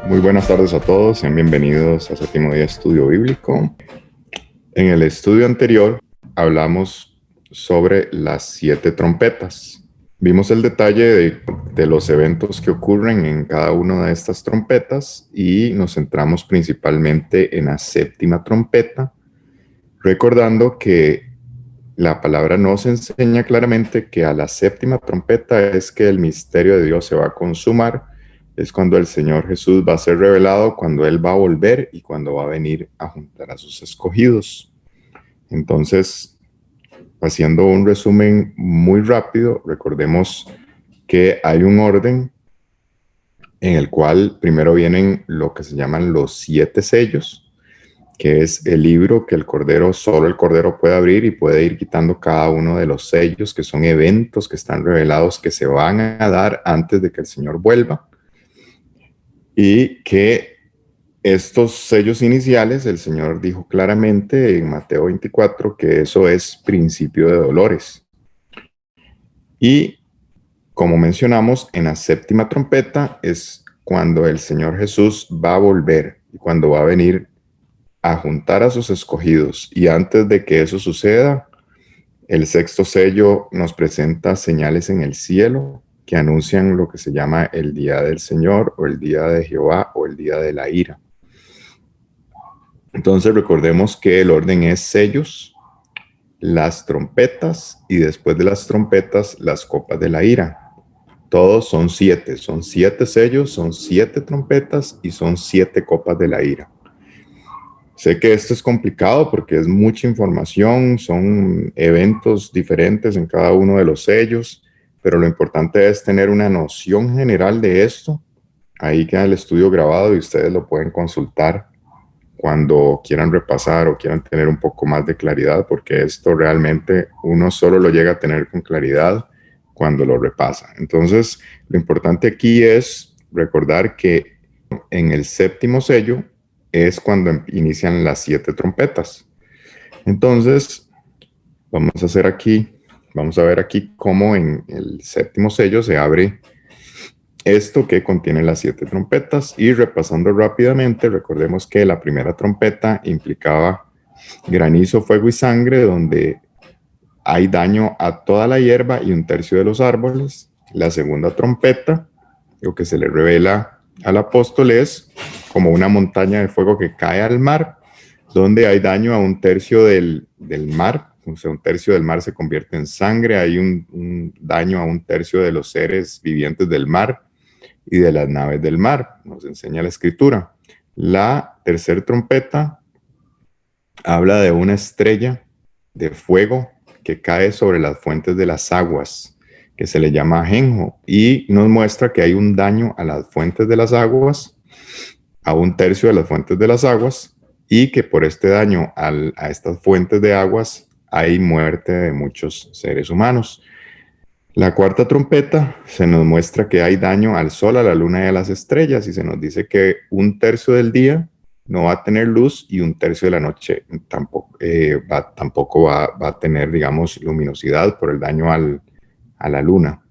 Muy buenas tardes a todos, sean bienvenidos a Séptimo Día Estudio Bíblico. En el estudio anterior hablamos sobre las 7 trompetas. Vimos el detalle de los eventos que ocurren en cada una de estas trompetas y nos centramos principalmente en la séptima trompeta, recordando que la palabra nos enseña claramente que a la séptima trompeta es que el misterio de Dios se va a consumar. Es cuando el Señor Jesús va a ser revelado, cuando Él va a volver y cuando va a venir a juntar a sus escogidos. Entonces, haciendo un resumen muy rápido, recordemos que hay un orden en el cual primero vienen lo que se llaman los 7 sellos, que es el libro que solo el Cordero puede abrir y puede ir quitando cada uno de los sellos, que son eventos que están revelados que se van a dar antes de que el Señor vuelva. Y que estos sellos iniciales, el Señor dijo claramente en Mateo 24 que eso es principio de dolores. Y como mencionamos, en la séptima trompeta es cuando el Señor Jesús va a volver y cuando va a venir a juntar a sus escogidos. Y antes de que eso suceda, el sexto sello nos presenta señales en el cielo que anuncian lo que se llama el día del Señor o el día de Jehová o el día de la ira. Entonces recordemos que el orden es sellos, las trompetas y después de las trompetas las copas de la ira. Todos son 7 sellos, son 7 trompetas y son 7 copas de la ira. Sé que esto es complicado porque es mucha información, son eventos diferentes en cada uno de los sellos, pero lo importante es tener una noción general de esto. Ahí queda el estudio grabado y ustedes lo pueden consultar cuando quieran repasar o quieran tener un poco más de claridad, porque esto realmente uno solo lo llega a tener con claridad cuando lo repasa. Entonces, lo importante aquí es recordar que en el séptimo sello es cuando inician las 7 trompetas. Entonces, vamos a ver aquí cómo en el séptimo sello se abre esto que contiene las 7 trompetas. Y repasando rápidamente, recordemos que la primera trompeta implicaba granizo, fuego y sangre, donde hay daño a toda la hierba y 1/3 de los árboles. La segunda trompeta, lo que se le revela al apóstol es como una montaña de fuego que cae al mar, donde hay daño a 1/3 del mar. O sea, 1/3 del mar se convierte en sangre. Hay un daño a 1/3 de los seres vivientes del mar y de las naves del mar, nos enseña la escritura. La tercera trompeta habla de una estrella de fuego que cae sobre las fuentes de las aguas, que se le llama ajenjo, y nos muestra que hay un daño a las fuentes de las aguas, a 1/3 de las fuentes de las aguas, y que por este daño a estas fuentes de aguas hay muerte de muchos seres humanos. La cuarta trompeta se nos muestra que hay daño al sol, a la luna y a las estrellas, y se nos dice que 1/3 del día no va a tener luz y 1/3 de la noche tampoco va a tener, digamos, luminosidad por el daño a la luna.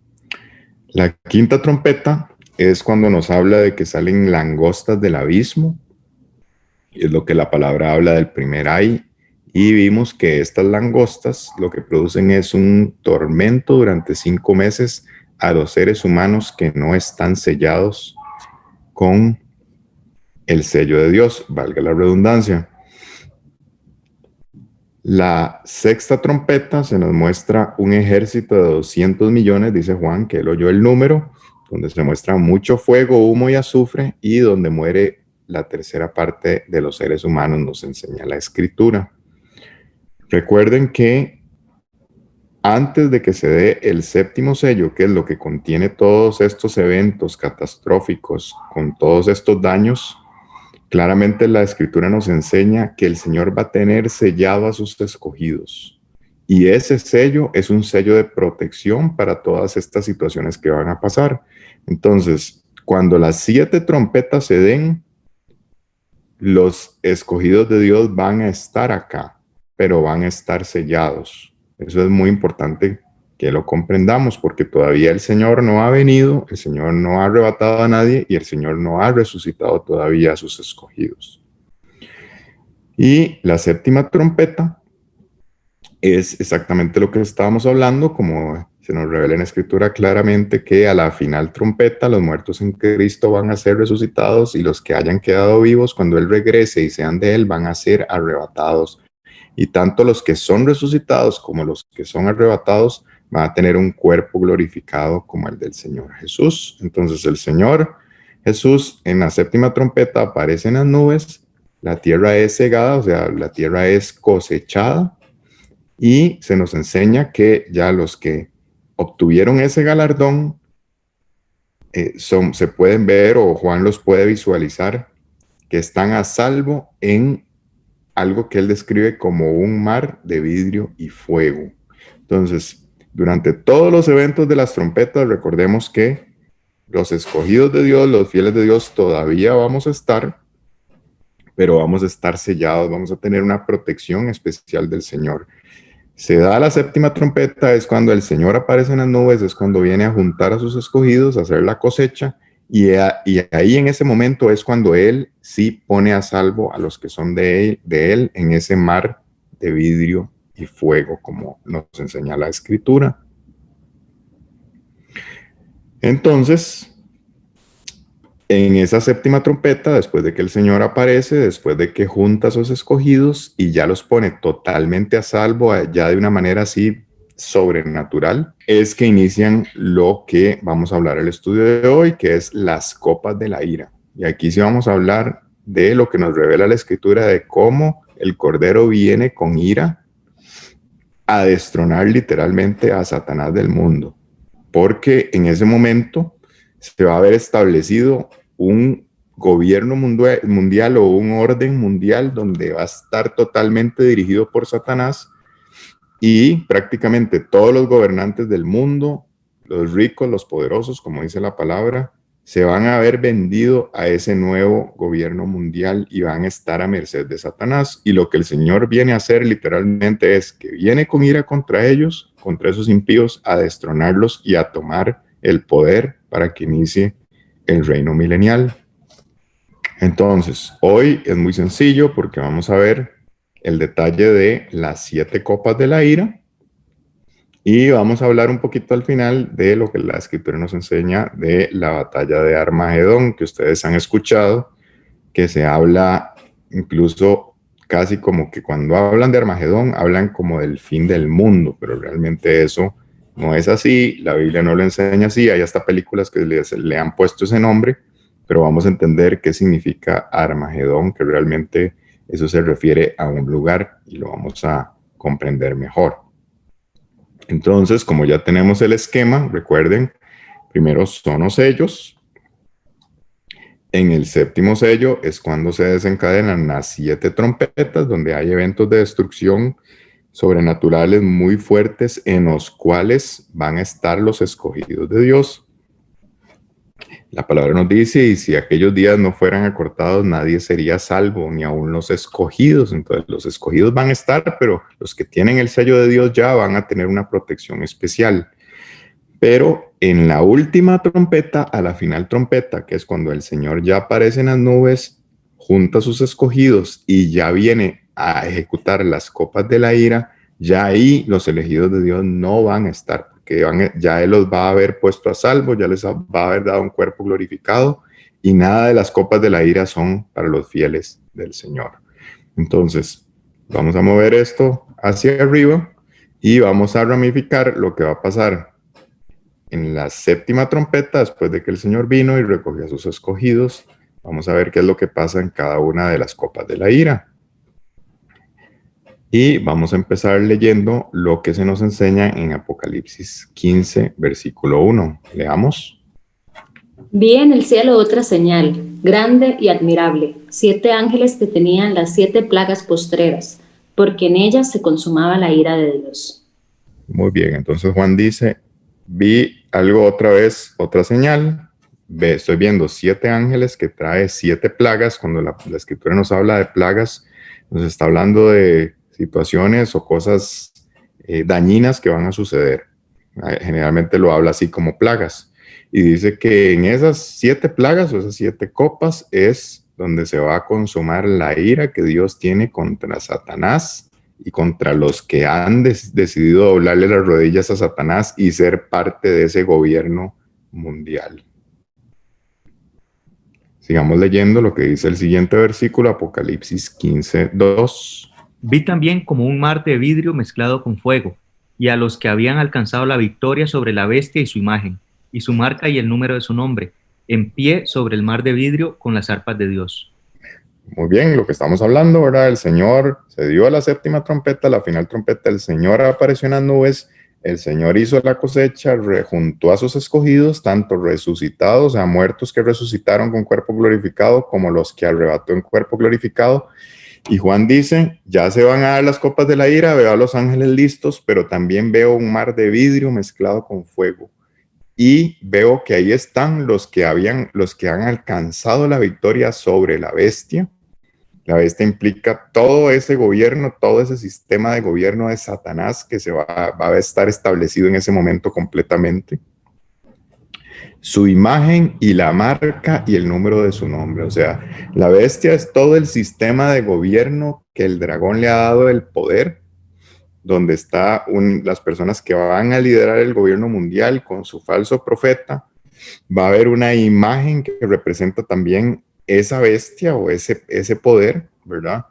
La quinta trompeta es cuando nos habla de que salen langostas del abismo, y es lo que la palabra habla del primer ay. Y vimos que estas langostas lo que producen es un tormento durante 5 meses a los seres humanos que no están sellados con el sello de Dios, valga la redundancia. La sexta trompeta se nos muestra un ejército de 200 millones, dice Juan, que él oyó el número, donde se muestra mucho fuego, humo y azufre, y donde muere la tercera parte de los seres humanos, nos enseña la escritura. Recuerden que antes de que se dé el séptimo sello, que es lo que contiene todos estos eventos catastróficos con todos estos daños, claramente la escritura nos enseña que el Señor va a tener sellado a sus escogidos. Y ese sello es un sello de protección para todas estas situaciones que van a pasar. Entonces, cuando las 7 trompetas se den, los escogidos de Dios van a estar acá, pero van a estar sellados. Eso es muy importante que lo comprendamos, porque todavía el Señor no ha venido, el Señor no ha arrebatado a nadie y el Señor no ha resucitado todavía a sus escogidos. Y la séptima trompeta es exactamente lo que estábamos hablando, como se nos revela en la Escritura claramente que a la final trompeta los muertos en Cristo van a ser resucitados y los que hayan quedado vivos cuando Él regrese y sean de Él van a ser arrebatados. Y tanto los que son resucitados como los que son arrebatados van a tener un cuerpo glorificado como el del Señor Jesús. Entonces el Señor Jesús en la séptima trompeta aparece en las nubes, la tierra es segada, o sea, la tierra es cosechada, y se nos enseña que ya los que obtuvieron ese galardón se pueden ver, o Juan los puede visualizar, que están a salvo en algo que él describe como un mar de vidrio y fuego. Entonces, durante todos los eventos de las trompetas, recordemos que los escogidos de Dios, los fieles de Dios, todavía vamos a estar, pero vamos a estar sellados, vamos a tener una protección especial del Señor. Se da la séptima trompeta, es cuando el Señor aparece en las nubes, es cuando viene a juntar a sus escogidos, a hacer la cosecha, y ahí en ese momento es cuando Él sí pone a salvo a los que son de él en ese mar de vidrio y fuego, como nos enseña la Escritura. Entonces, en esa séptima trompeta, después de que el Señor aparece, después de que junta a sus escogidos y ya los pone totalmente a salvo, ya de una manera así sobrenatural, es que inician lo que vamos a hablar el estudio de hoy, que es las copas de la ira. Y aquí sí vamos a hablar de lo que nos revela la Escritura, de cómo el Cordero viene con ira a destronar literalmente a Satanás del mundo, porque en ese momento se va a haber establecido un gobierno mundial o un orden mundial donde va a estar totalmente dirigido por Satanás, y prácticamente todos los gobernantes del mundo, los ricos, los poderosos, como dice la palabra, se van a haber vendido a ese nuevo gobierno mundial y van a estar a merced de Satanás. Y lo que el Señor viene a hacer literalmente es que viene con ira contra ellos, contra esos impíos, a destronarlos y a tomar el poder para que inicie el reino milenial. Entonces, hoy es muy sencillo porque vamos a ver el detalle de las 7 copas de la ira y vamos a hablar un poquito al final de lo que la Escritura nos enseña de la batalla de Armagedón, que ustedes han escuchado, que se habla incluso casi como que cuando hablan de Armagedón, hablan como del fin del mundo, pero realmente eso no es así, la Biblia no lo enseña así, hay hasta películas que le han puesto ese nombre, pero vamos a entender qué significa Armagedón, que realmente eso se refiere a un lugar y lo vamos a comprender mejor. Entonces, como ya tenemos el esquema, recuerden, primero son los sellos. En el séptimo sello es cuando se desencadenan las 7 trompetas, donde hay eventos de destrucción sobrenaturales muy fuertes en los cuales van a estar los escogidos de Dios. La palabra nos dice, y si aquellos días no fueran acortados, nadie sería salvo, ni aun los escogidos. Entonces los escogidos van a estar, pero los que tienen el sello de Dios ya van a tener una protección especial. Pero en la última trompeta, a la final trompeta, que es cuando el Señor ya aparece en las nubes, junta a sus escogidos y ya viene a ejecutar las copas de la ira, ya ahí los elegidos de Dios no van a estar, porque ya Él los va a haber puesto a salvo, ya les va a haber dado un cuerpo glorificado, y nada de las copas de la ira son para los fieles del Señor. Entonces, vamos a mover esto hacia arriba y vamos a ramificar lo que va a pasar en la séptima trompeta, después de que el Señor vino y recogió a sus escogidos. Vamos a ver qué es lo que pasa en cada una de las copas de la ira. Y vamos a empezar leyendo lo que se nos enseña en Apocalipsis 15, versículo 1. Leamos. Vi en el cielo otra señal, grande y admirable, 7 ángeles que tenían las 7 plagas postreras, porque en ellas se consumaba la ira de Dios. Muy bien, entonces Juan dice, vi algo otra vez, otra señal. Estoy viendo 7 ángeles que trae 7 plagas. Cuando la Escritura nos habla de plagas, nos está hablando de situaciones o cosas dañinas que van a suceder. Generalmente lo habla así como plagas. Y dice que en esas 7 plagas o esas 7 copas es donde se va a consumar la ira que Dios tiene contra Satanás y contra los que han decidido doblarle las rodillas a Satanás y ser parte de ese gobierno mundial. Sigamos leyendo lo que dice el siguiente versículo, Apocalipsis 15:2. Vi también como un mar de vidrio mezclado con fuego, y a los que habían alcanzado la victoria sobre la bestia y su imagen, y su marca y el número de su nombre, en pie sobre el mar de vidrio con las arpas de Dios. Muy bien, lo que estamos hablando, ¿verdad? El Señor se dio a la 7ª trompeta, la final trompeta, el Señor apareció en las nubes, el Señor hizo la cosecha, rejuntó a sus escogidos, tanto resucitados, o sea, muertos que resucitaron con cuerpo glorificado, como los que arrebató en cuerpo glorificado. Y Juan dice, ya se van a dar las copas de la ira, veo a los ángeles listos, pero también veo un mar de vidrio mezclado con fuego. Y veo que ahí están los que han alcanzado la victoria sobre la bestia. La bestia implica todo ese gobierno, todo ese sistema de gobierno de Satanás que va a estar establecido en ese momento completamente. Su imagen y la marca y el número de su nombre. O sea, la bestia es todo el sistema de gobierno que el dragón le ha dado el poder, donde están las personas que van a liderar el gobierno mundial con su falso profeta. Va a haber una imagen que representa también esa bestia o ese poder, ¿verdad?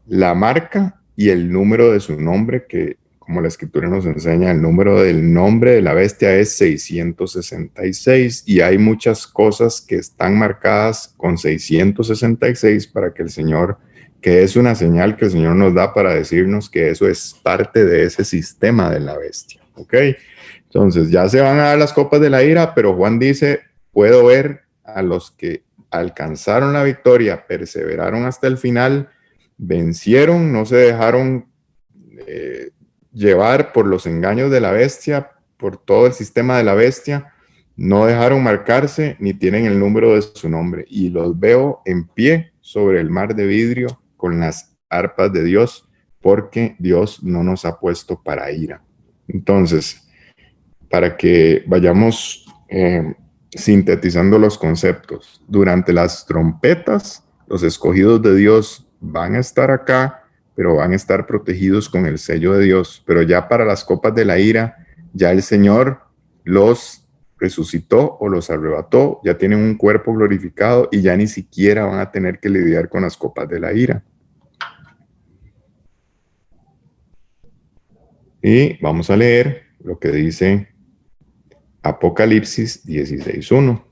La marca y el número de su nombre, que como la escritura nos enseña, el número del nombre de la bestia es 666, y hay muchas cosas que están marcadas con 666 para que el Señor, que es una señal que el Señor nos da para decirnos que eso es parte de ese sistema de la bestia, ¿ok? Entonces ya se van a dar las copas de la ira, pero Juan dice, puedo ver a los que alcanzaron la victoria, perseveraron hasta el final, vencieron, no se dejaron llevar por los engaños de la bestia, por todo el sistema de la bestia, no dejaron marcarse ni tienen el número de su nombre, y los veo en pie sobre el mar de vidrio con las arpas de Dios, porque Dios no nos ha puesto para ira. Entonces, para que vayamos sintetizando los conceptos, durante las trompetas, los escogidos de Dios van a estar acá, pero van a estar protegidos con el sello de Dios. Pero ya para las copas de la ira, ya el Señor los resucitó o los arrebató, ya tienen un cuerpo glorificado y ya ni siquiera van a tener que lidiar con las copas de la ira. Y vamos a leer lo que dice Apocalipsis 16:1.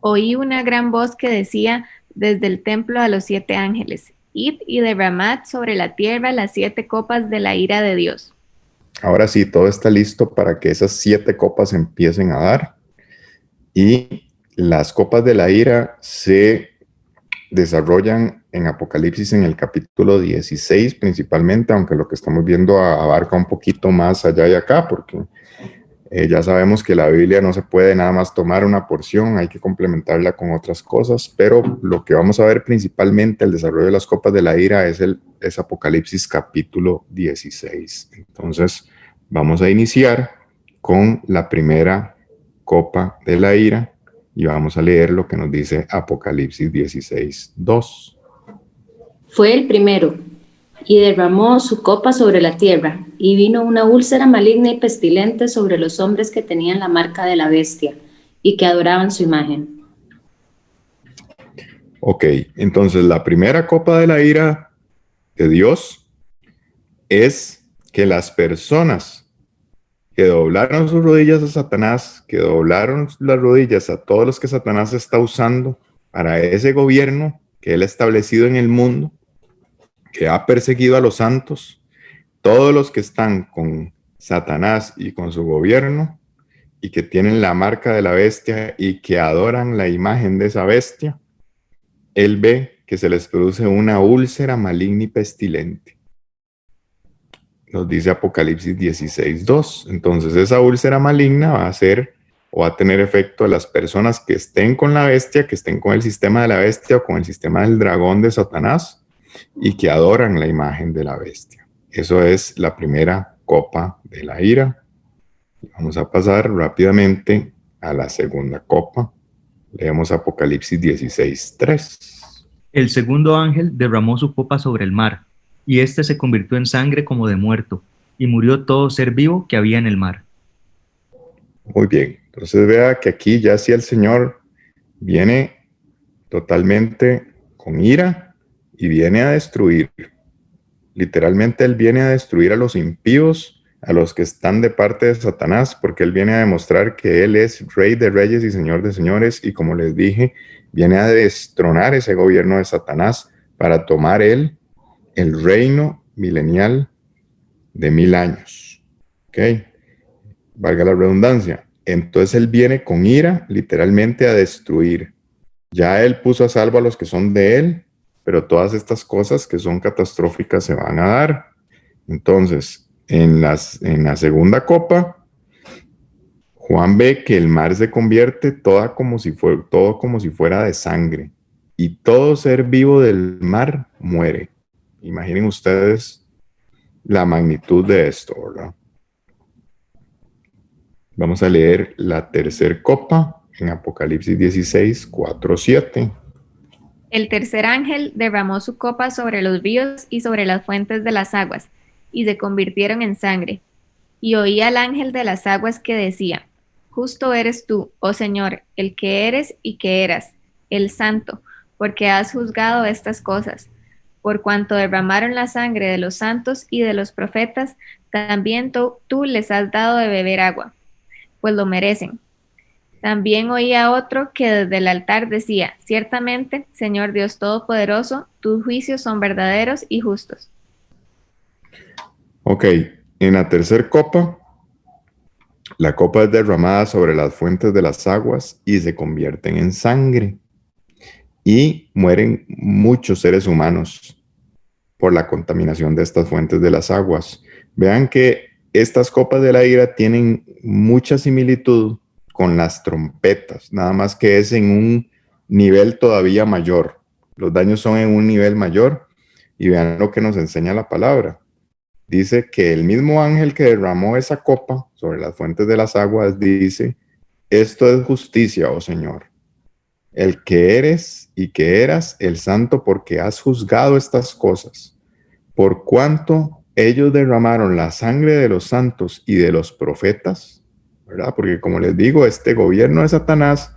Oí una gran voz que decía desde el templo a los 7 ángeles: Id y derramad sobre la tierra las 7 copas de la ira de Dios. Ahora sí, todo está listo para que esas 7 copas empiecen a dar. Y las copas de la ira se desarrollan en Apocalipsis en el capítulo 16 principalmente, aunque lo que estamos viendo abarca un poquito más allá y acá, porque ya sabemos que la Biblia no se puede nada más tomar una porción, hay que complementarla con otras cosas, pero lo que vamos a ver principalmente el desarrollo de las copas de la ira es Apocalipsis capítulo 16. Entonces vamos a iniciar con la primera copa de la ira y vamos a leer lo que nos dice Apocalipsis 16:2. Fue el primero, y derramó su copa sobre la tierra, y vino una úlcera maligna y pestilente sobre los hombres que tenían la marca de la bestia, y que adoraban su imagen. Ok, entonces la primera copa de la ira de Dios es que las personas que doblaron sus rodillas a Satanás, que doblaron las rodillas a todos los que Satanás está usando para ese gobierno que él ha establecido en el mundo, que ha perseguido a los santos, todos los que están con Satanás y con su gobierno y que tienen la marca de la bestia y que adoran la imagen de esa bestia, él ve que se les produce una úlcera maligna y pestilente. Nos dice Apocalipsis 16:2. Entonces esa úlcera maligna va a ser o va a tener efecto a las personas que estén con la bestia, que estén con el sistema de la bestia o con el sistema del dragón de Satanás y que adoran la imagen de la bestia. Eso es la primera copa de la ira. Vamos a pasar rápidamente a la segunda copa. Leemos Apocalipsis 16:3. El segundo ángel derramó su copa sobre el mar, y éste se convirtió en sangre como de muerto, y murió todo ser vivo que había en el mar. Muy bien, entonces vea que aquí ya sí el Señor viene totalmente con ira y viene a destruir. Literalmente Él viene a destruir a los impíos, a los que están de parte de Satanás, porque Él viene a demostrar que Él es Rey de Reyes y Señor de Señores, y como les dije, viene a destronar ese gobierno de Satanás para tomar Él el reino milenial de 1000 años. ¿Ok? Valga la redundancia. Entonces Él viene con ira, literalmente a destruir. Ya Él puso a salvo a los que son de Él, pero todas estas cosas que son catastróficas se van a dar. Entonces, en la segunda copa, Juan ve que el mar se convierte todo como si fuera de sangre, y todo ser vivo del mar muere. Imaginen ustedes la magnitud de esto, ¿verdad? Vamos a leer la tercera copa en Apocalipsis 16, 4, 7. El tercer ángel derramó su copa sobre los ríos y sobre las fuentes de las aguas, y se convirtieron en sangre. Y oí al ángel de las aguas que decía: Justo eres tú, oh Señor, el que eres y que eras, el Santo, porque has juzgado estas cosas. Por cuanto derramaron la sangre de los santos y de los profetas, también tú les has dado de beber agua, pues lo merecen. También oí a otro que desde el altar decía: Ciertamente, Señor Dios Todopoderoso, tus juicios son verdaderos y justos. Ok, en la tercera copa, la copa es derramada sobre las fuentes de las aguas y se convierten en sangre. Y mueren muchos seres humanos por la contaminación de estas fuentes de las aguas. Vean que estas copas de la ira tienen mucha similitud con las trompetas, nada más que es en un nivel todavía mayor. Los daños son en un nivel mayor, y vean lo que nos enseña la palabra. Dice que el mismo ángel que derramó esa copa sobre las fuentes de las aguas dice: esto es justicia, oh Señor, el que eres y que eras, el Santo, porque has juzgado estas cosas. Por cuanto ellos derramaron la sangre de los santos y de los profetas, ¿verdad? Porque como les digo, este gobierno de Satanás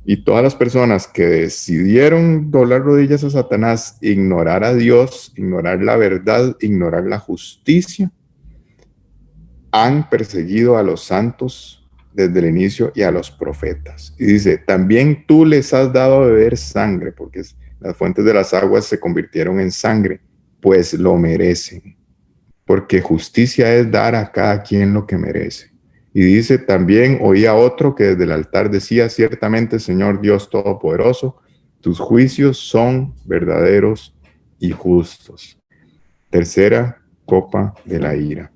y todas las personas que decidieron doblar rodillas a Satanás, ignorar a Dios, ignorar la verdad, ignorar la justicia, han perseguido a los santos desde el inicio y a los profetas. Y dice: también tú les has dado a beber sangre, porque las fuentes de las aguas se convirtieron en sangre, pues lo merecen, porque justicia es dar a cada quien lo que merece. Y dice: también oí a otro que desde el altar decía: ciertamente, Señor Dios Todopoderoso, tus juicios son verdaderos y justos. Tercera copa de la ira.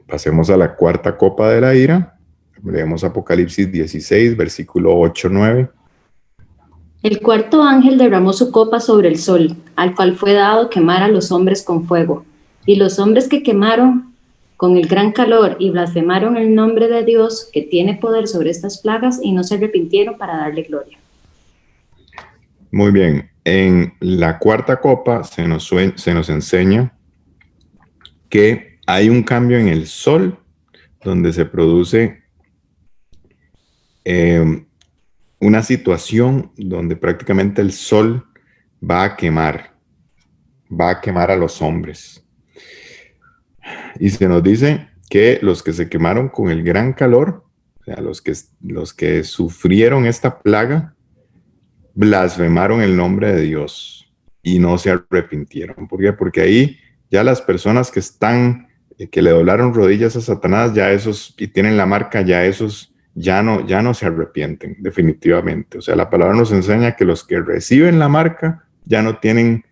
Pasemos a la cuarta copa de la ira. Leemos Apocalipsis 16, versículo 8-9. El cuarto ángel derramó su copa sobre el sol, al cual fue dado quemar a los hombres con fuego. Y los hombres que quemaron con el gran calor y blasfemaron el nombre de Dios, que tiene poder sobre estas plagas, y no se arrepintieron para darle gloria. Muy bien. En la cuarta copa se nos enseña que hay un cambio en el sol, donde se produce una situación donde prácticamente el sol va a quemar a los hombres. Y se nos dice que los que se quemaron con el gran calor, o sea, los que sufrieron esta plaga, blasfemaron el nombre de Dios y no se arrepintieron. ¿Por qué? Porque ahí ya las personas que le doblaron rodillas a Satanás, ya esos, y tienen la marca, ya esos ya no se arrepienten, definitivamente. O sea, la palabra nos enseña que los que reciben la marca ya no tienen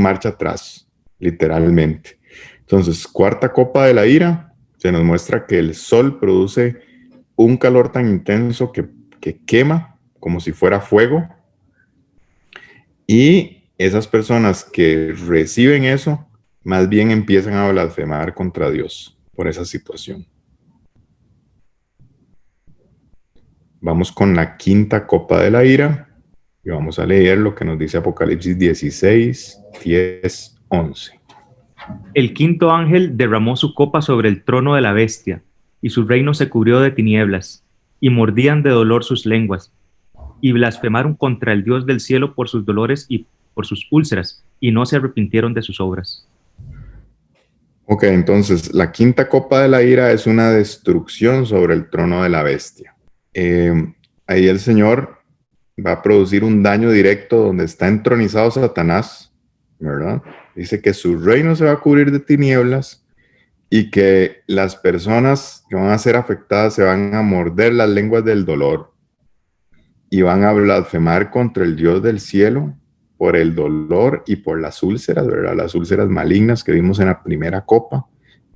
marcha atrás, literalmente. Entonces, cuarta copa de la ira, se nos muestra que el sol produce un calor tan intenso que quema como si fuera fuego, y esas personas que reciben eso más bien empiezan a blasfemar contra Dios. por esa situación. Vamos con la quinta copa de la ira y vamos a leer lo que nos dice Apocalipsis 16, 10, 11. El quinto ángel derramó su copa sobre el trono de la bestia, y su reino se cubrió de tinieblas, y mordían de dolor sus lenguas, y blasfemaron contra el Dios del cielo por sus dolores y por sus úlceras, y no se arrepintieron de sus obras. Ok, entonces la quinta copa de la ira es una destrucción sobre el trono de la bestia. Ahí el Señor va a producir un daño directo donde está entronizado Satanás, ¿verdad? Dice que su reino se va a cubrir de tinieblas y que las personas que van a ser afectadas se van a morder las lenguas del dolor y van a blasfemar contra el Dios del cielo por el dolor y por las úlceras, ¿verdad? Las úlceras malignas que vimos en la primera copa,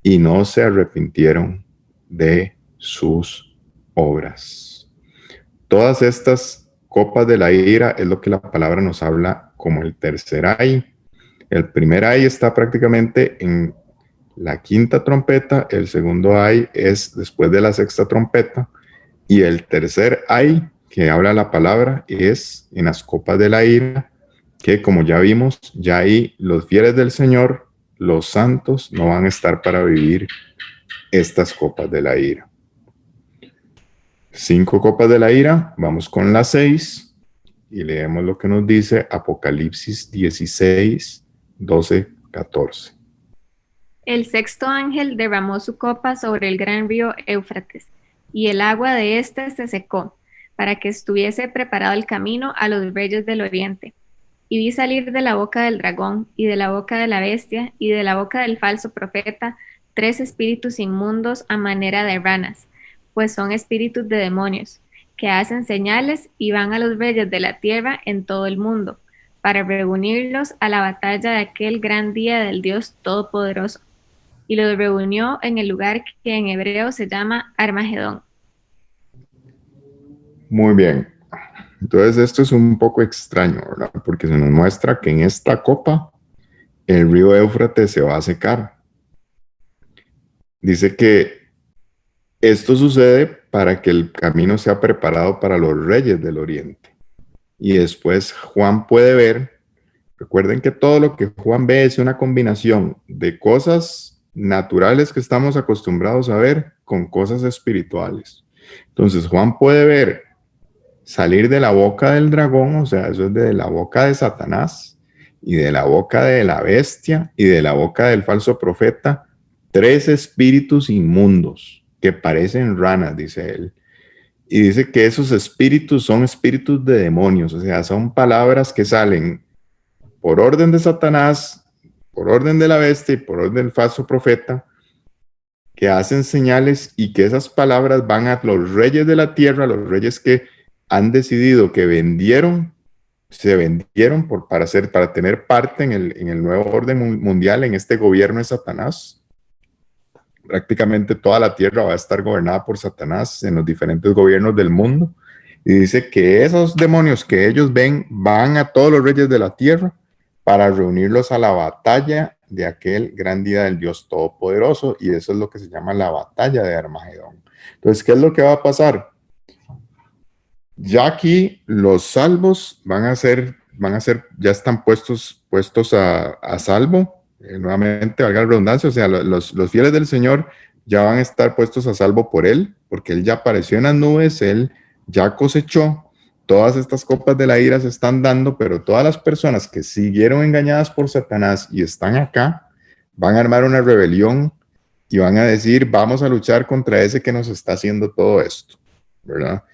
y no se arrepintieron de sus obras. Todas estas copas de la ira es lo que la palabra nos habla como el tercer ay. El primer ay está prácticamente en la quinta trompeta, el segundo ay es después de la sexta trompeta, y el tercer ay que habla la palabra es en las copas de la ira, que como ya vimos, ya ahí los fieles del Señor, los santos, no van a estar para vivir estas copas de la ira. 5 copas de la ira, vamos con las 6 y leemos lo que nos dice Apocalipsis 16, 12, 14. El sexto ángel derramó su copa sobre el gran río Éufrates, y el agua de éste se secó, para que estuviese preparado el camino a los reyes del oriente. Y vi salir de la boca del dragón, y de la boca de la bestia, y de la boca del falso profeta, 3 espíritus inmundos a manera de ranas, pues son espíritus de demonios, que hacen señales y van a los reyes de la tierra en todo el mundo, para reunirlos a la batalla de aquel gran día del Dios Todopoderoso. Y los reunió en el lugar que en hebreo se llama Armagedón. Muy bien. Entonces esto es un poco extraño, ¿verdad? Porque se nos muestra que en esta copa el río Éufrates se va a secar. Dice que esto sucede para que el camino sea preparado para los reyes del oriente. Y después Juan puede ver, recuerden que todo lo que Juan ve es una combinación de cosas naturales que estamos acostumbrados a ver con cosas espirituales. Entonces Juan puede ver salir de la boca del dragón, o sea, eso es de la boca de Satanás y de la boca de la bestia y de la boca del falso profeta, 3 espíritus inmundos que parecen ranas, dice él. Y dice que esos espíritus son espíritus de demonios, o sea, son palabras que salen por orden de Satanás, por orden de la bestia y por orden del falso profeta, que hacen señales y que esas palabras van a los reyes de la tierra, los reyes que han decidido que se vendieron para tener parte en el nuevo orden mundial, en este gobierno de Satanás. Prácticamente toda la tierra va a estar gobernada por Satanás en los diferentes gobiernos del mundo. Y dice que esos demonios que ellos ven van a todos los reyes de la tierra para reunirlos a la batalla de aquel gran día del Dios Todopoderoso. Y eso es lo que se llama la batalla de Armagedón. Entonces, ¿qué es lo que va a pasar? Ya aquí los salvos ya están puestos a salvo. Nuevamente, valga la redundancia, o sea, los fieles del Señor ya van a estar puestos a salvo por Él, porque Él ya apareció en las nubes, Él ya cosechó. Todas estas copas de la ira se están dando, pero todas las personas que siguieron engañadas por Satanás y están acá, van a armar una rebelión y van a decir, vamos a luchar contra ese que nos está haciendo todo esto, ¿verdad?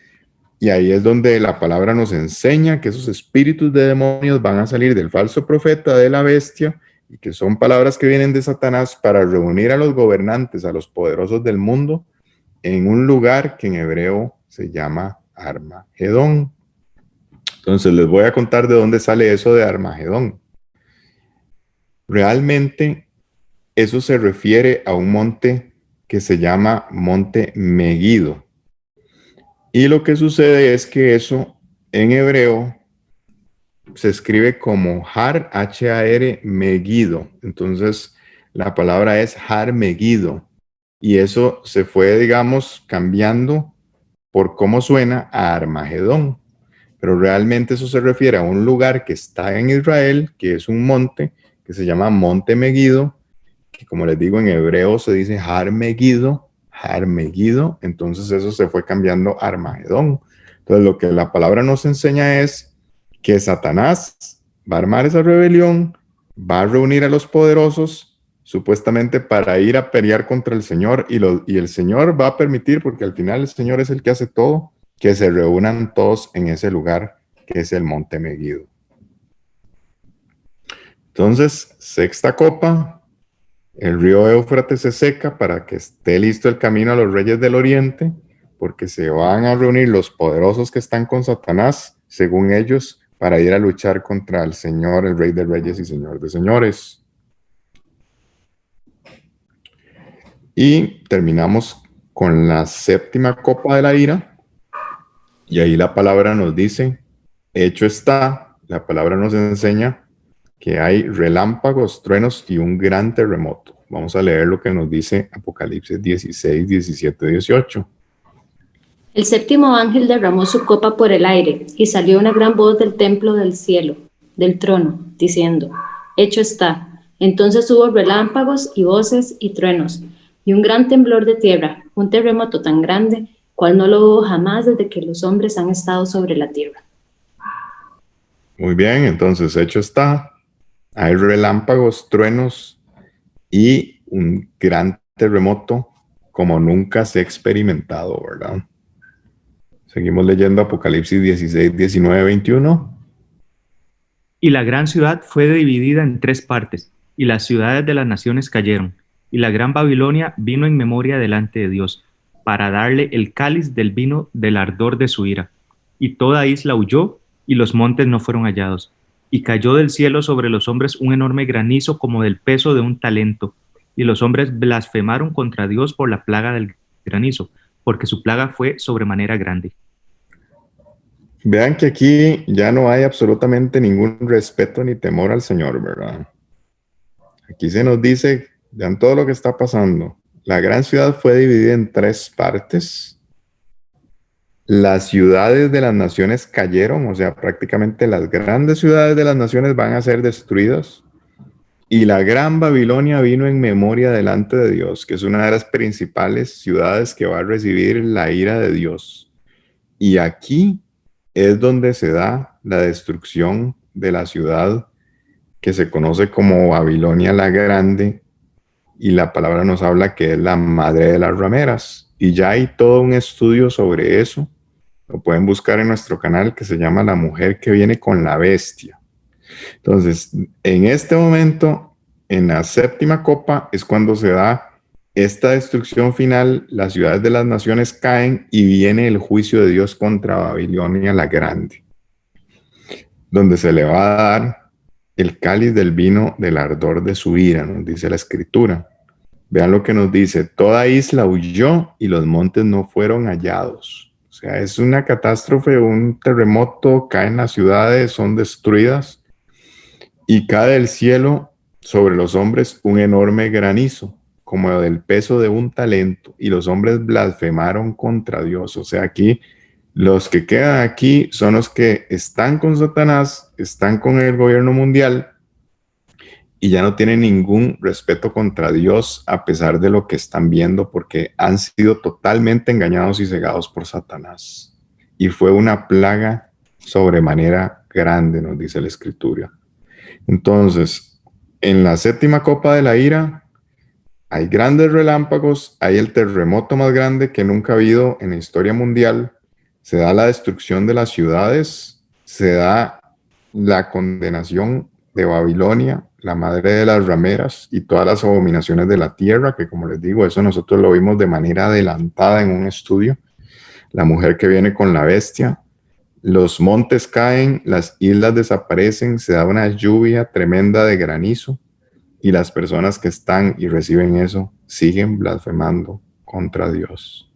Y ahí es donde la palabra nos enseña que esos espíritus de demonios van a salir del falso profeta, de la bestia, y que son palabras que vienen de Satanás para reunir a los gobernantes, a los poderosos del mundo, en un lugar que en hebreo se llama Armagedón. Entonces les voy a contar de dónde sale eso de Armagedón. Realmente eso se refiere a un monte que se llama Monte Megido. Y lo que sucede es que eso en hebreo se escribe como Har, H-A-R, Megido. Entonces la palabra es Har Megido. y eso se fue, digamos, cambiando por cómo suena a Armagedón. Pero realmente eso se refiere a un lugar que está en Israel, que es un monte, que se llama Monte Megido, que como les digo en hebreo se dice Har Megido, entonces eso se fue cambiando a Armagedón. Entonces lo que la palabra nos enseña es que Satanás va a armar esa rebelión, va a reunir a los poderosos, supuestamente para ir a pelear contra el Señor, y el Señor va a permitir, porque al final el Señor es el que hace todo, que se reúnan todos en ese lugar que es el Monte Megido. Entonces, sexta copa, el río Éufrates se seca para que esté listo el camino a los reyes del oriente, porque se van a reunir los poderosos que están con Satanás, según ellos, para ir a luchar contra el Señor, el Rey de Reyes y Señor de Señores. Y terminamos con la séptima copa de la ira. Y ahí la palabra nos dice, hecho está, la palabra nos enseña que hay relámpagos, truenos y un gran terremoto. Vamos a leer lo que nos dice Apocalipsis 16, 17, 18. El séptimo ángel derramó su copa por el aire, y salió una gran voz del templo del cielo, del trono, diciendo, hecho está. Entonces hubo relámpagos y voces y truenos, y un gran temblor de tierra, un terremoto tan grande, cual no lo hubo jamás desde que los hombres han estado sobre la tierra. Muy bien, entonces hecho está. Hay relámpagos, truenos y un gran terremoto como nunca se ha experimentado, ¿verdad? Seguimos leyendo Apocalipsis 16, 19, 21. Y la gran ciudad fue dividida en 3 partes, y las ciudades de las naciones cayeron, y la gran Babilonia vino en memoria delante de Dios, para darle el cáliz del vino del ardor de su ira. Y toda isla huyó, y los montes no fueron hallados. Y cayó del cielo sobre los hombres un enorme granizo como del peso de un talento. Y los hombres blasfemaron contra Dios por la plaga del granizo, porque su plaga fue sobremanera grande. Vean que aquí ya no hay absolutamente ningún respeto ni temor al Señor, ¿verdad? Aquí se nos dice, vean todo lo que está pasando. La gran ciudad fue dividida en 3 partes. Las ciudades de las naciones cayeron, o sea, prácticamente las grandes ciudades de las naciones van a ser destruidas. Y la gran Babilonia vino en memoria delante de Dios, que es una de las principales ciudades que va a recibir la ira de Dios. Y aquí es donde se da la destrucción de la ciudad que se conoce como Babilonia la Grande, y la palabra nos habla que es la madre de las rameras. Y ya hay todo un estudio sobre eso. Lo pueden buscar en nuestro canal, que se llama La mujer que viene con la bestia. Entonces, en este momento, en la séptima copa, es cuando se da esta destrucción final. Las ciudades de las naciones caen y viene el juicio de Dios contra Babilonia la Grande, donde se le va a dar el cáliz del vino del ardor de su ira, nos dice la escritura. Vean lo que nos dice, toda isla huyó y los montes no fueron hallados. O sea, es una catástrofe, un terremoto, caen las ciudades, son destruidas y cae del cielo sobre los hombres un enorme granizo, como del peso de un talento, y los hombres blasfemaron contra Dios. O sea, aquí los que quedan aquí son los que están con Satanás, están con el gobierno mundial y ya no tienen ningún respeto contra Dios a pesar de lo que están viendo, porque han sido totalmente engañados y cegados por Satanás. Y fue una plaga sobremanera grande, nos dice la escritura. Entonces, en la séptima copa de la ira hay grandes relámpagos, hay el terremoto más grande que nunca ha habido en la historia mundial. Se da la destrucción de las ciudades, se da la condenación de Babilonia, la madre de las rameras y todas las abominaciones de la tierra, que como les digo, eso nosotros lo vimos de manera adelantada en un estudio. La mujer que viene con la bestia, los montes caen, las islas desaparecen, se da una lluvia tremenda de granizo y las personas que están y reciben eso siguen blasfemando contra Dios.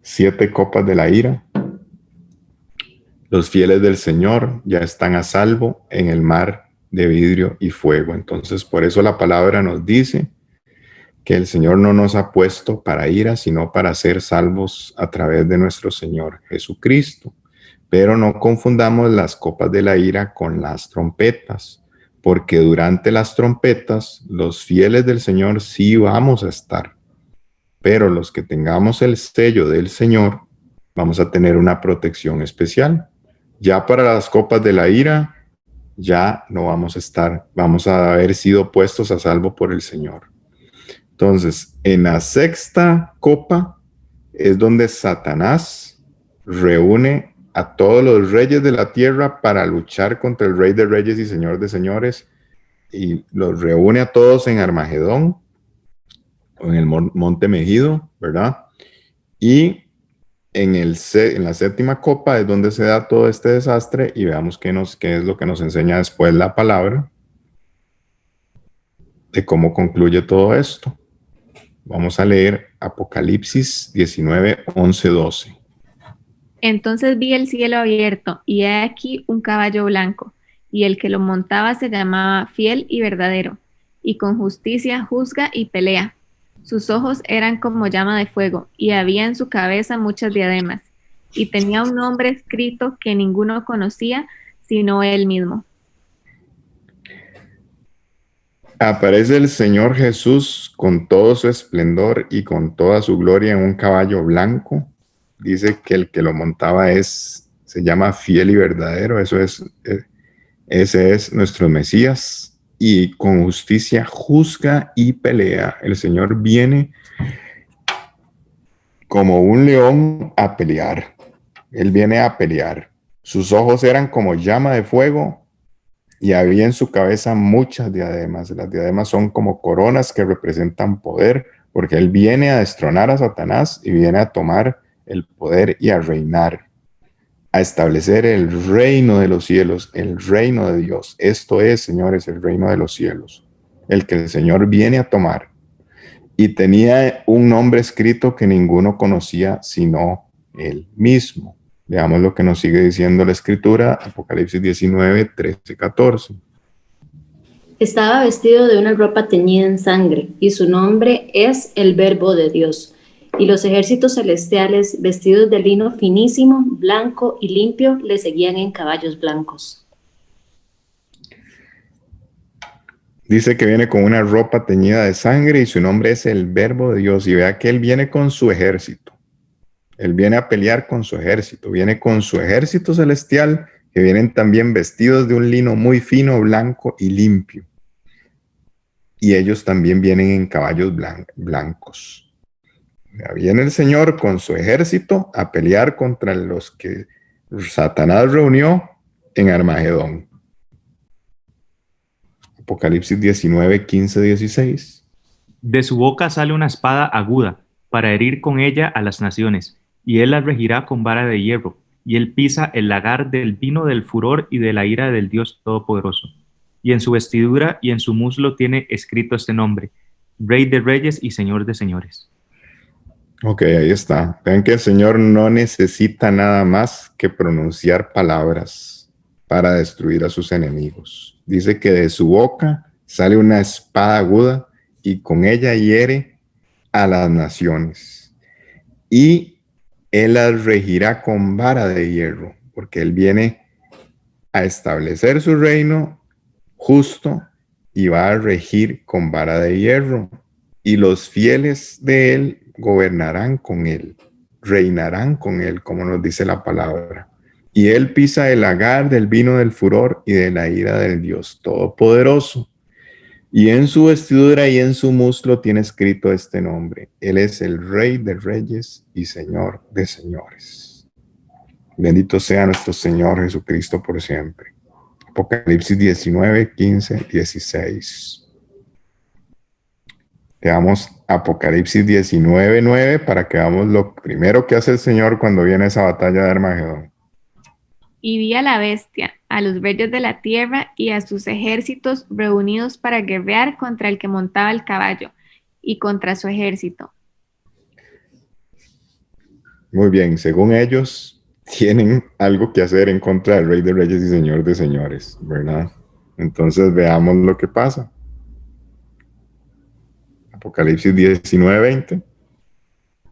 7 copas de la ira. Los fieles del Señor ya están a salvo en el mar de vidrio y fuego. Entonces, por eso la palabra nos dice que el Señor no nos ha puesto para ira, sino para ser salvos a través de nuestro Señor Jesucristo. Pero no confundamos las copas de la ira con las trompetas, porque durante las trompetas los fieles del Señor sí vamos a estar, pero los que tengamos el sello del Señor vamos a tener una protección especial. Ya para las copas de la ira, ya no vamos a estar, vamos a haber sido puestos a salvo por el Señor. Entonces, en la sexta copa es donde Satanás reúne a todos los reyes de la tierra para luchar contra el Rey de Reyes y Señor de Señores, y los reúne a todos en Armagedón, o en el Monte Megido, ¿verdad? Y en la séptima copa es donde se da todo este desastre, y veamos qué es lo que nos enseña después la palabra de cómo concluye todo esto. Vamos a leer Apocalipsis 19, 11, 12. Entonces vi el cielo abierto, y he aquí un caballo blanco, y el que lo montaba se llamaba Fiel y Verdadero, y con justicia juzga y pelea. Sus ojos eran como llama de fuego, y había en su cabeza muchas diademas, y tenía un nombre escrito que ninguno conocía, sino él mismo. Aparece el Señor Jesús con todo su esplendor y con toda su gloria en un caballo blanco. Dice que el que lo montaba se llama Fiel y Verdadero. Ese es nuestro Mesías. Y con justicia juzga y pelea. El Señor viene como un león a pelear. Él viene a pelear. Sus ojos eran como llama de fuego, y había en su cabeza muchas diademas. Las diademas son como coronas que representan poder, porque Él viene a destronar a Satanás y viene a tomar el poder y a reinar, a establecer el reino de los cielos, el reino de Dios. Esto es, señores, el reino de los cielos, el que el Señor viene a tomar. Y tenía un nombre escrito que ninguno conocía sino Él mismo. Veamos lo que nos sigue diciendo la Escritura, Apocalipsis 19, 13, 14. Estaba vestido de una ropa teñida en sangre, y su nombre es el Verbo de Dios. Y los ejércitos celestiales, vestidos de lino finísimo, blanco y limpio, le seguían en caballos blancos. Dice que viene con una ropa teñida de sangre y su nombre es el Verbo de Dios. Y vea que Él viene con su ejército. Él viene a pelear con su ejército. Viene con su ejército celestial, que vienen también vestidos de un lino muy fino, blanco y limpio. Y ellos también vienen en caballos blancos. Viene el Señor con su ejército a pelear contra los que Satanás reunió en Armagedón. Apocalipsis 19, 15, 16. De su boca sale una espada aguda, para herir con ella a las naciones, y él las regirá con vara de hierro, y él pisa el lagar del vino del furor y de la ira del Dios Todopoderoso. Y en su vestidura y en su muslo tiene escrito este nombre: Rey de Reyes y Señor de Señores. Ok, ahí está. Vean que el Señor no necesita nada más que pronunciar palabras para destruir a sus enemigos. Dice que de su boca sale una espada aguda y con ella hiere a las naciones. Y Él las regirá con vara de hierro, porque Él viene a establecer su reino justo y va a regir con vara de hierro. Y los fieles de Él gobernarán con Él, reinarán con Él, como nos dice la palabra. Y Él pisa el lagar del vino del furor y de la ira del Dios Todopoderoso. Y en su vestidura y en su muslo tiene escrito este nombre: Él es el Rey de Reyes y Señor de Señores. Bendito sea nuestro Señor Jesucristo por siempre. Apocalipsis 19, 15, 16. Veamos Apocalipsis 19, 9 para que veamos lo primero que hace el Señor cuando viene esa batalla de Armagedón. Y vi a la bestia, a los reyes de la tierra y a sus ejércitos reunidos para guerrear contra el que montaba el caballo y contra su ejército. Muy bien, según ellos, tienen algo que hacer en contra del Rey de Reyes y Señor de Señores, ¿verdad? Entonces veamos lo que pasa. Apocalipsis 19:20.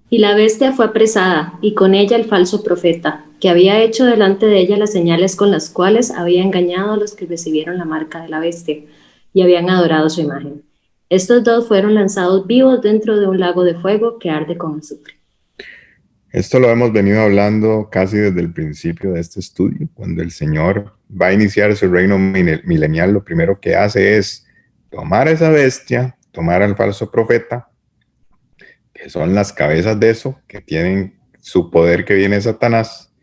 Y la bestia fue apresada, y con ella el falso profeta, que había hecho delante de ella las señales con las cuales había engañado a los que recibieron la marca de la bestia y habían adorado su imagen. Estos dos fueron lanzados vivos dentro de un lago de fuego que arde con azufre. Esto lo hemos venido hablando casi desde el principio de este estudio. Cuando el Señor va a iniciar su reino milenial, lo primero que hace es tomar a esa bestia, tomar al falso profeta, que son las cabezas de eso, que tienen su poder que viene de Satanás,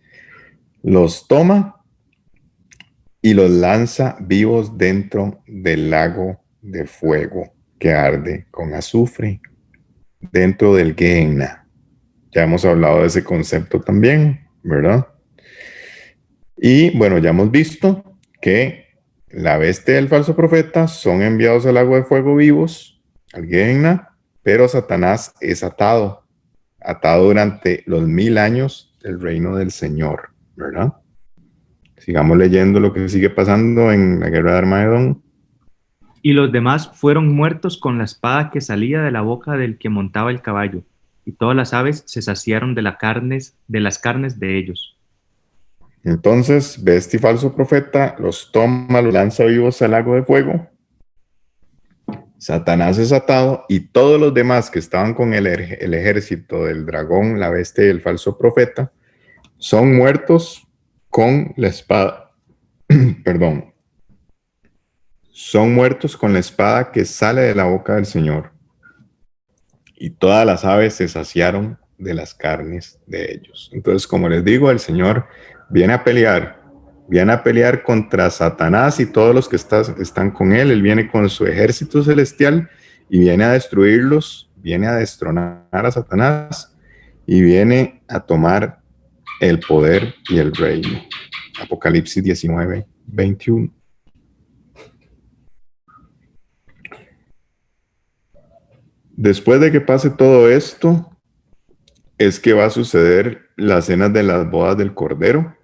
los toma y los lanza vivos dentro del lago de fuego que arde con azufre, dentro del Gehenna. Ya hemos hablado de ese concepto también, ¿verdad? Y bueno, ya hemos visto que la bestia y el falso profeta son enviados al lago de fuego vivos, al Gehenna, pero Satanás es atado durante los 1000 años del reino del Señor, ¿verdad? Sigamos leyendo lo que sigue pasando en la guerra de Armagedón. Y los demás fueron muertos con la espada que salía de la boca del que montaba el caballo, y todas las aves se saciaron de las carnes de ellos. Entonces, bestia y falso profeta los toma, los lanza vivos al lago de fuego. Satanás es atado y todos los demás que estaban con el ejército del dragón, la bestia y el falso profeta son muertos con la espada. Perdón. Son muertos con la espada que sale de la boca del Señor. Y todas las aves se saciaron de las carnes de ellos. Entonces, como les digo, el Señor viene a pelear contra Satanás y todos los que están con él. Él viene con su ejército celestial y viene a destruirlos, viene a destronar a Satanás y viene a tomar el poder y el reino. Apocalipsis 19:21. Después de que pase todo esto, es que va a suceder las cenas de las bodas del Cordero,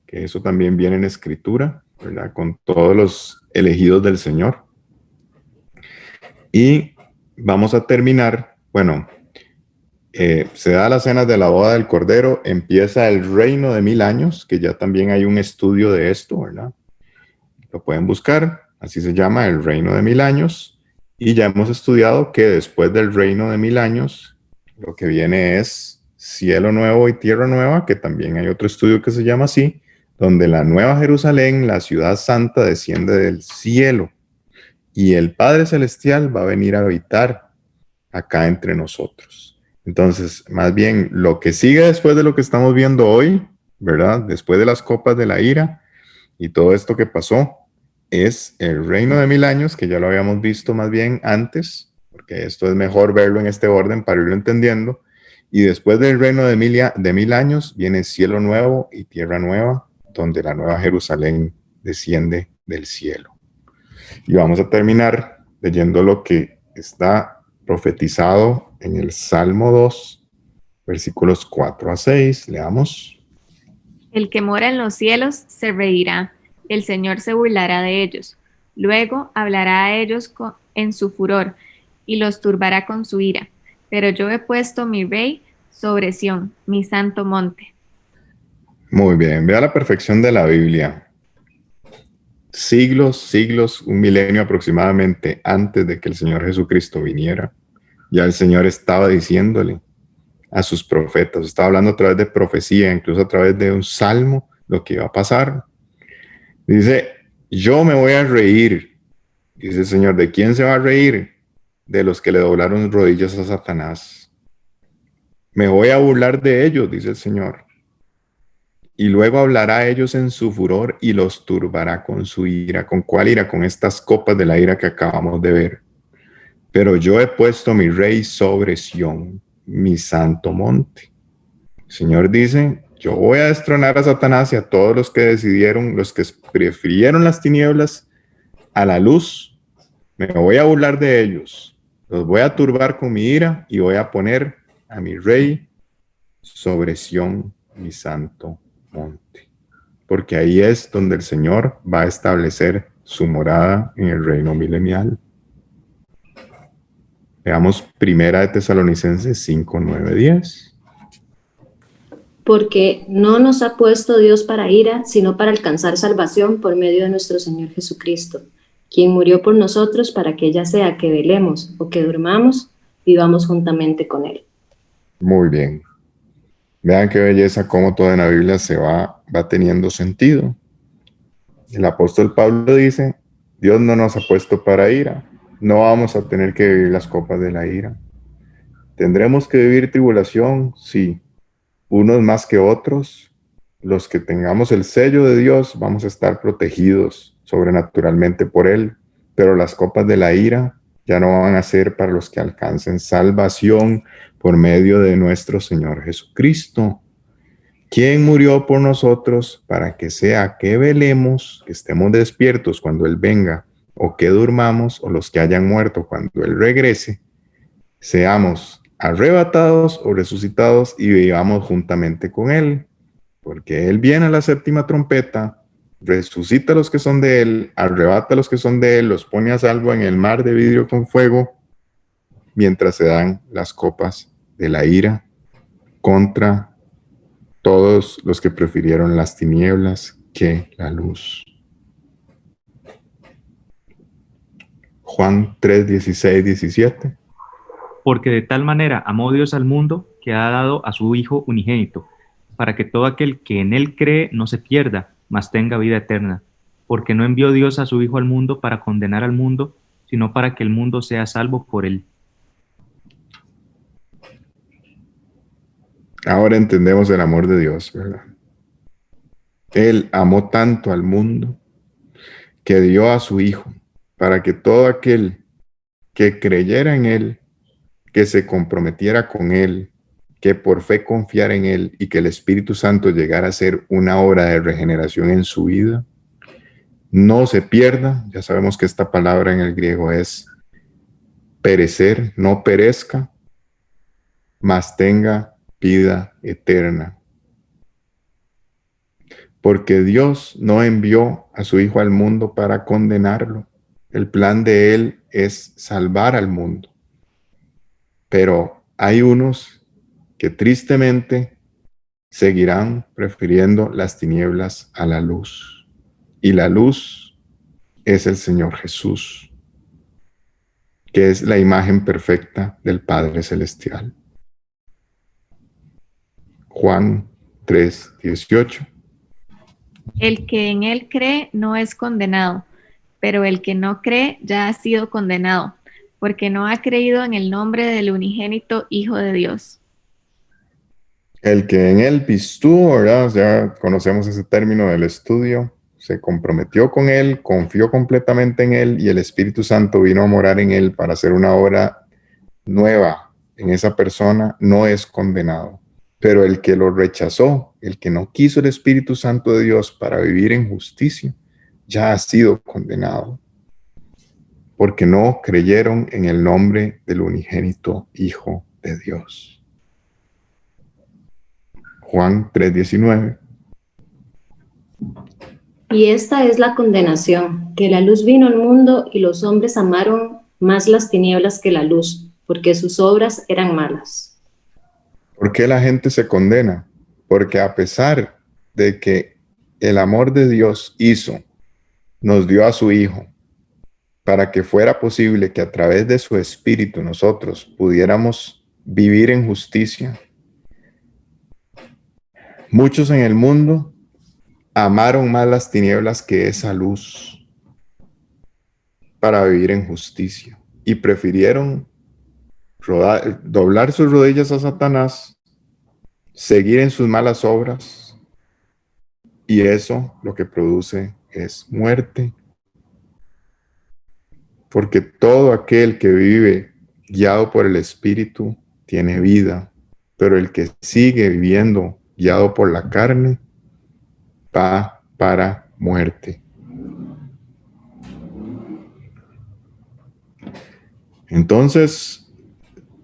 que eso también viene en Escritura, ¿verdad? Con todos los elegidos del Señor. Y vamos a terminar, bueno, se da las cenas de la boda del Cordero, empieza el reino de 1000 años, que ya también hay un estudio de esto, ¿verdad? Lo pueden buscar, así se llama, el reino de 1000 años. Y ya hemos estudiado que después del reino de 1000 años, lo que viene es cielo nuevo y tierra nueva, que también hay otro estudio que se llama así, donde la nueva Jerusalén, la ciudad santa, desciende del cielo. Y el Padre Celestial va a venir a habitar acá entre nosotros. Entonces, más bien, lo que sigue después de lo que estamos viendo hoy, ¿verdad? Después de las copas de la ira y todo esto que pasó, es el reino de 1000 años, que ya lo habíamos visto más bien antes, porque esto es mejor verlo en este orden para irlo entendiendo. Y después del reino de 1000 años viene cielo nuevo y tierra nueva, donde la nueva Jerusalén desciende del cielo. Y vamos a terminar leyendo lo que está profetizado en el Salmo 2, versículos 4-6. Leamos. El que mora en los cielos se reirá. El Señor se burlará de ellos. Luego hablará a ellos en su furor y los turbará con su ira. Pero yo he puesto mi rey sobre Sión, mi santo monte. Muy bien, vea la perfección de la Biblia. Siglos, un milenio aproximadamente antes de que el Señor Jesucristo viniera, ya el Señor estaba diciéndole a sus profetas, estaba hablando a través de profecía, incluso a través de un salmo, lo que iba a pasar. Dice, yo me voy a reír. Dice el Señor, ¿de quién se va a reír? De los que le doblaron rodillas a Satanás. Me voy a burlar de ellos, dice el Señor. Y luego hablará a ellos en su furor y los turbará con su ira. ¿Con cuál ira? Con estas copas de la ira que acabamos de ver. Pero yo he puesto mi rey sobre Sión, mi santo monte. El Señor dice, yo voy a destronar a Satanás y a todos los que decidieron, los que prefirieron las tinieblas a la luz. Me voy a burlar de ellos. Los voy a turbar con mi ira y voy a poner a mi rey sobre Sión, mi santo monte. Porque ahí es donde el Señor va a establecer su morada en el reino milenial. Veamos 1 Tesalonicenses 5, 9, 10. Porque no nos ha puesto Dios para ira, sino para alcanzar salvación por medio de nuestro Señor Jesucristo, quien murió por nosotros para que ya sea que velemos o que durmamos, vivamos juntamente con Él. Muy bien. Vean qué belleza cómo todo en la Biblia se va teniendo sentido. El apóstol Pablo dice, Dios no nos ha puesto para ira. No vamos a tener que vivir las copas de la ira. ¿Tendremos que vivir tribulación? Sí. Unos más que otros. Los que tengamos el sello de Dios vamos a estar protegidos sobrenaturalmente por Él. Pero las copas de la ira ya no van a ser para los que alcancen salvación por medio de nuestro Señor Jesucristo, quien murió por nosotros para que sea que velemos, que estemos despiertos cuando Él venga, o que durmamos, o los que hayan muerto cuando Él regrese, seamos arrebatados o resucitados y vivamos juntamente con Él, porque Él viene a la séptima trompeta, resucita a los que son de Él, arrebata a los que son de Él, los pone a salvo en el mar de vidrio con fuego, mientras se dan las copas de la ira contra todos los que prefirieron las tinieblas que la luz. Juan 3, 16, 17. Porque de tal manera amó Dios al mundo que ha dado a su Hijo unigénito, para que todo aquel que en Él cree no se pierda, mas tenga vida eterna. Porque no envió Dios a su Hijo al mundo para condenar al mundo, sino para que el mundo sea salvo por Él. Ahora entendemos el amor de Dios, ¿verdad? Él amó tanto al mundo que dio a su Hijo para que todo aquel que creyera en Él, que se comprometiera con Él, que por fe confiara en Él y que el Espíritu Santo llegara a ser una obra de regeneración en su vida, no se pierda. Ya sabemos que esta palabra en el griego es perecer, no perezca, mas tenga vida eterna. Porque Dios no envió a su Hijo al mundo para condenarlo. El plan de Él es salvar al mundo. Pero hay unos que tristemente seguirán prefiriendo las tinieblas a la luz. Y la luz es el Señor Jesús, que es la imagen perfecta del Padre Celestial. Juan 3, 18. El que en Él cree no es condenado, pero el que no cree ya ha sido condenado, porque no ha creído en el nombre del unigénito Hijo de Dios. El que en Él pistó, ¿verdad? Ya conocemos ese término del estudio. Se comprometió con Él, confió completamente en Él y el Espíritu Santo vino a morar en Él para hacer una obra nueva en esa persona, no es condenado. Pero el que lo rechazó, el que no quiso el Espíritu Santo de Dios para vivir en justicia, ya ha sido condenado, porque no creyeron en el nombre del unigénito Hijo de Dios. Juan 3:19. Y esta es la condenación, que la luz vino al mundo y los hombres amaron más las tinieblas que la luz, porque sus obras eran malas. ¿Por qué la gente se condena? Porque a pesar de que el amor de Dios nos dio a su Hijo, para que fuera posible que a través de su Espíritu nosotros pudiéramos vivir en justicia, muchos en el mundo amaron más las tinieblas que esa luz para vivir en justicia y prefirieron doblar sus rodillas a Satanás, seguir en sus malas obras, y eso lo que produce es muerte. Porque todo aquel que vive guiado por el Espíritu tiene vida, pero el que sigue viviendo guiado por la carne va para muerte. Entonces,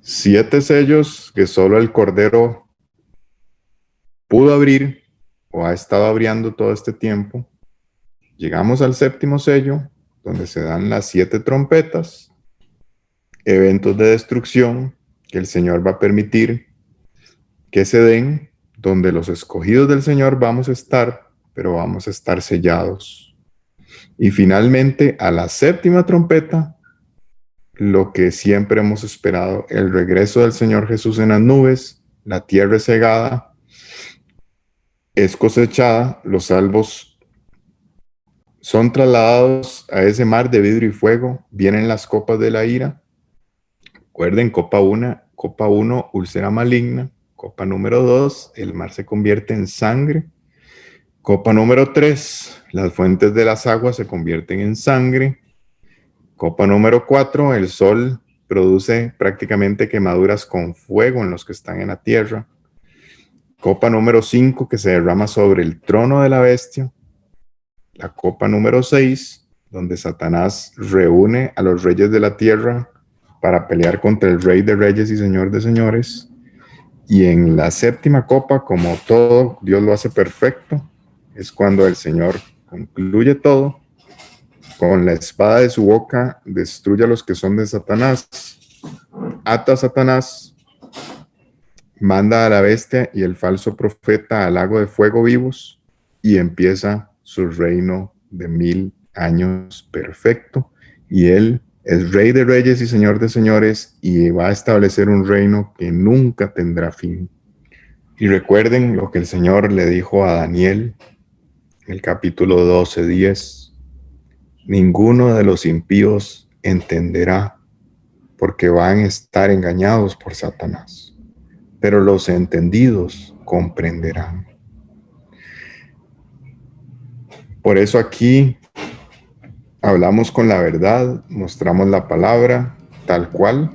7 sellos que solo el Cordero pudo abrir o ha estado abriendo todo este tiempo. Llegamos al 7º sello, donde se dan las 7 trompetas, eventos de destrucción que el Señor va a permitir que se den, donde los escogidos del Señor vamos a estar, pero vamos a estar sellados. Y finalmente, a la séptima trompeta, lo que siempre hemos esperado, el regreso del Señor Jesús en las nubes, la tierra es cegada, es cosechada, los salvos son trasladados a ese mar de vidrio y fuego, vienen las copas de la ira. Recuerden, copa 1, úlcera maligna. Copa número 2, el mar se convierte en sangre. Copa número 3, las fuentes de las aguas se convierten en sangre. Copa número 4, el sol produce prácticamente quemaduras con fuego en los que están en la tierra. Copa número 5, que se derrama sobre el trono de la bestia. La copa número 6, donde Satanás reúne a los reyes de la tierra para pelear contra el Rey de Reyes y Señor de Señores. Y en la séptima copa, como todo, Dios lo hace perfecto, es cuando el Señor concluye todo, con la espada de su boca destruye a los que son de Satanás, ata a Satanás, manda a la bestia y el falso profeta al lago de fuego vivos y empieza su reino de 1000 años perfecto. Y él es Rey de Reyes y Señor de Señores y va a establecer un reino que nunca tendrá fin. Y recuerden lo que el Señor le dijo a Daniel en el capítulo 12:10. Ninguno de los impíos entenderá, porque van a estar engañados por Satanás, pero los entendidos comprenderán. Por eso aquí hablamos con la verdad, mostramos la palabra tal cual,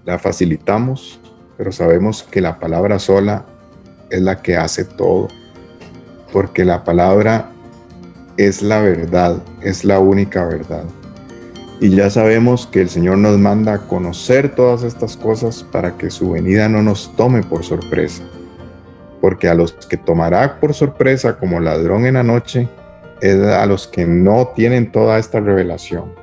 la facilitamos, pero sabemos que la palabra sola es la que hace todo, porque la palabra es la verdad, es la única verdad. Y ya sabemos que el Señor nos manda a conocer todas estas cosas para que su venida no nos tome por sorpresa, porque a los que tomará por sorpresa como ladrón en la noche, es a los que no tienen toda esta revelación.